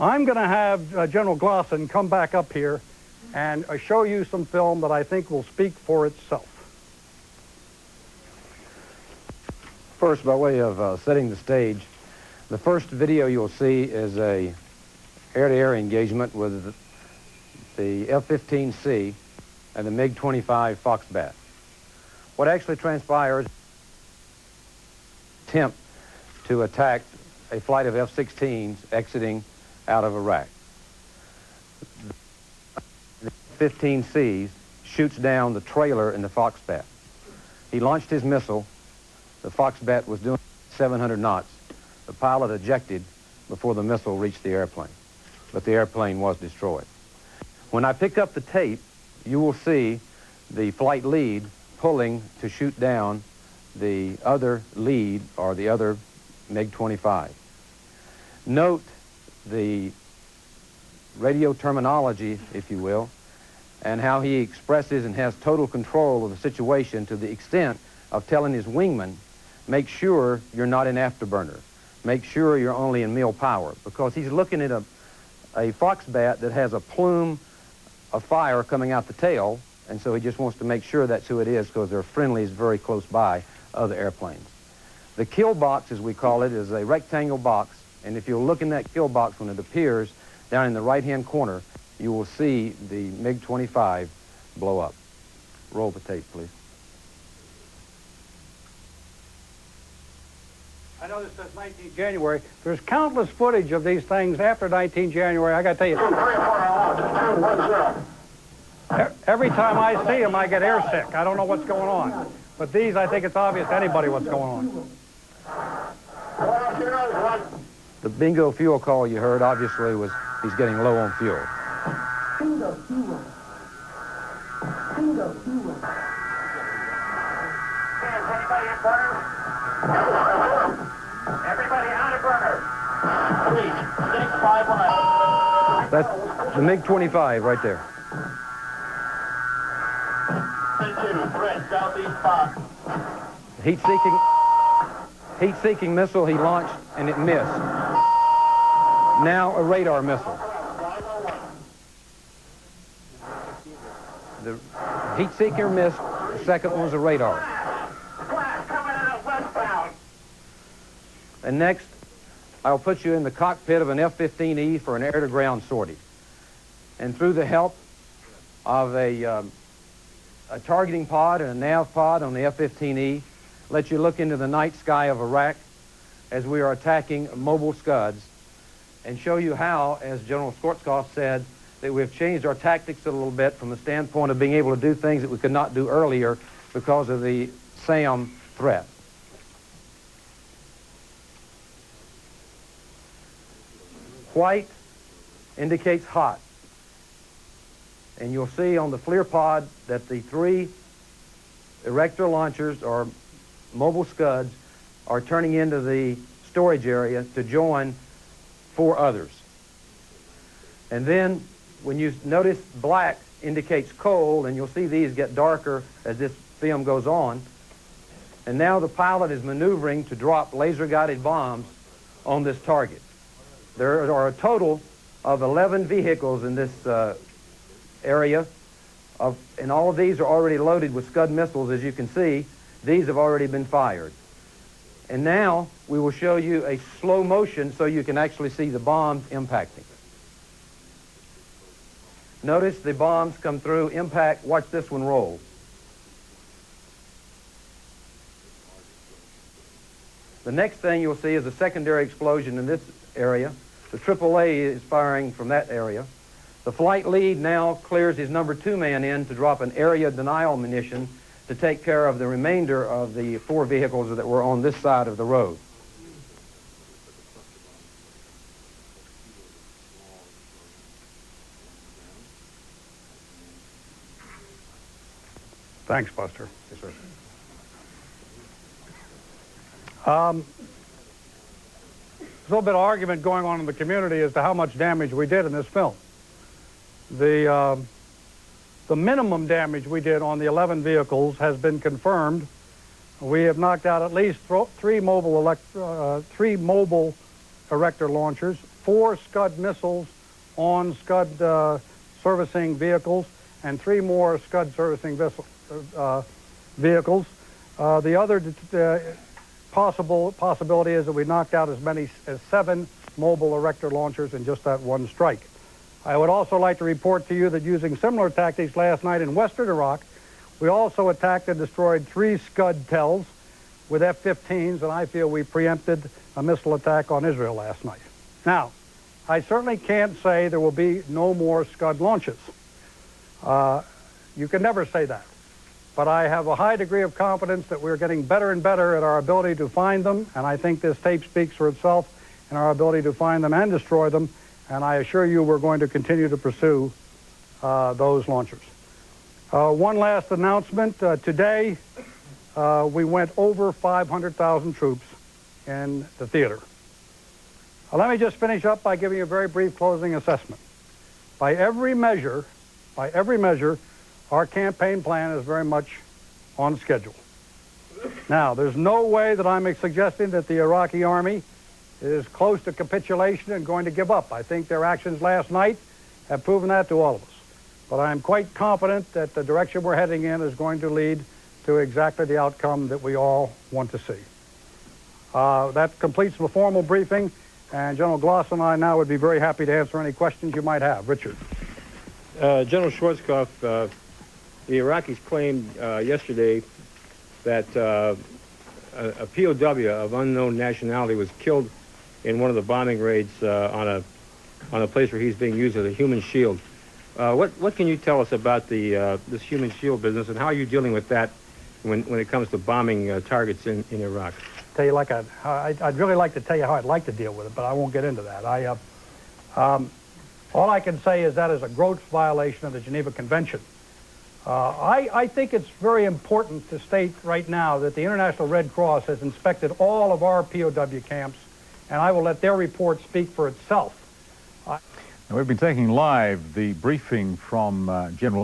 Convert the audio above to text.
I'm going to have General Glosson come back up here and show you some film that I think will speak for itself. First, by way of setting the stage, the first video you'll see is a air-to-air engagement with the F-15C and the MiG-25 Foxbat. What actually transpires attempt to attack a flight of F-16s exiting out of Iraq. The F-15C shoots down the trailer in the Foxbat. He launched his missile. The Foxbat was doing 700 knots. The pilot ejected before the missile reached the airplane, but the airplane was destroyed. When I pick up the tape, you will see the flight lead pulling to shoot down the other lead, or the other MiG-25. Note the radio terminology, if you will, and how he expresses and has total control of the situation to the extent of telling his wingman, make sure you're not in afterburner. Make sure you're only in mil power, because he's looking at a Foxbat that has a plume of fire coming out the tail, and so he just wants to make sure that's who it is, because there are friendlies very close by, other airplanes. The kill box, as we call it, is a rectangle box, and if you'll look in that kill box when it appears down in the right-hand corner, you will see the MiG-25 blow up. Roll the tape, please. I know this says 19 January. There's countless footage of these things after 19 January. I got to tell you, every time I see them, I get airsick. I don't know what's going on. But these, I think it's obvious to anybody what's going on. The bingo fuel call you heard, obviously, was he's getting low on fuel. Bingo fuel. Bingo fuel. Anybody in burner? Everybody out of burner. 3, 6, 5, 1. That's the MiG-25 right there. 10-2, Brent, southeast 5. Heat-seeking missile he launched, and it missed. Now a radar missile. The heat-seeker missed. The second one was a radar. And next, I'll put you in the cockpit of an F-15E for an air-to-ground sortie. And through the help of a targeting pod and a nav pod on the F-15E, let you look into the night sky of Iraq as we are attacking mobile Scuds, and show you how, as General Schwarzkopf said, that we've changed our tactics a little bit from the standpoint of being able to do things that we could not do earlier because of the SAM threat. White indicates hot. And you'll see on the FLIR pod that the 3 erector launchers, or mobile Scuds, are turning into the storage area to join 4 others. And then when you notice black indicates cold, and you'll see these get darker as this film goes on. And now the pilot is maneuvering to drop laser-guided bombs on this target. There are a total of 11 vehicles in this area, and all of these are already loaded with Scud missiles. As you can see, these have already been fired. And now we will show you a slow motion so you can actually see the bombs impacting. Notice the bombs come through, impact. Watch this one roll. The next thing you'll see is a secondary explosion in this area. The AAA is firing from that area. The flight lead now clears his number 2 man in to drop an area denial munition to take care of the remainder of the 4 vehicles that were on this side of the road. Thanks, Buster. Yes, sir. There's a little bit of argument going on in the community as to how much damage we did in this film. The minimum damage we did on the 11 vehicles has been confirmed. We have knocked out at least 3 mobile erector launchers, 4 Scud missiles on Scud servicing vehicles and 3 more Scud servicing vehicles. The other possibility is that we knocked out as many as 7 mobile erector launchers in just that one strike. I would also like to report to you that using similar tactics last night in western Iraq, we also attacked and destroyed 3 Scud TELs with F-15s, and I feel we preempted a missile attack on Israel last night. Now, I certainly can't say there will be no more Scud launches. You can never say that. But I have a high degree of confidence that we're getting better and better at our ability to find them, and I think this tape speaks for itself in our ability to find them and destroy them, and I assure you we're going to continue to pursue those launchers. One last announcement. Today, we went over 500,000 troops in the theater. Let me just finish up by giving you a very brief closing assessment. By every measure, our campaign plan is very much on schedule. Now, there's no way that I'm suggesting that the Iraqi army is close to capitulation and going to give up. I think their actions last night have proven that to all of us. But I'm quite confident that the direction we're heading in is going to lead to exactly the outcome that we all want to see. That completes the formal briefing, and General Gloss and I now would be very happy to answer any questions you might have. Richard. General Schwarzkopf, the Iraqis claimed yesterday that a POW of unknown nationality was killed in one of the bombing raids on a place where he's being used as a human shield. What can you tell us about this human shield business, and how are you dealing with that when it comes to bombing targets in Iraq? Tell you like I'd really like to tell you how I'd like to deal with it, but I won't get into that. All I can say is that is a gross violation of the Geneva Convention. I think it's very important to state right now that the International Red Cross has inspected all of our POW camps, and I will let their report speak for itself. Now, we've been taking live the briefing from General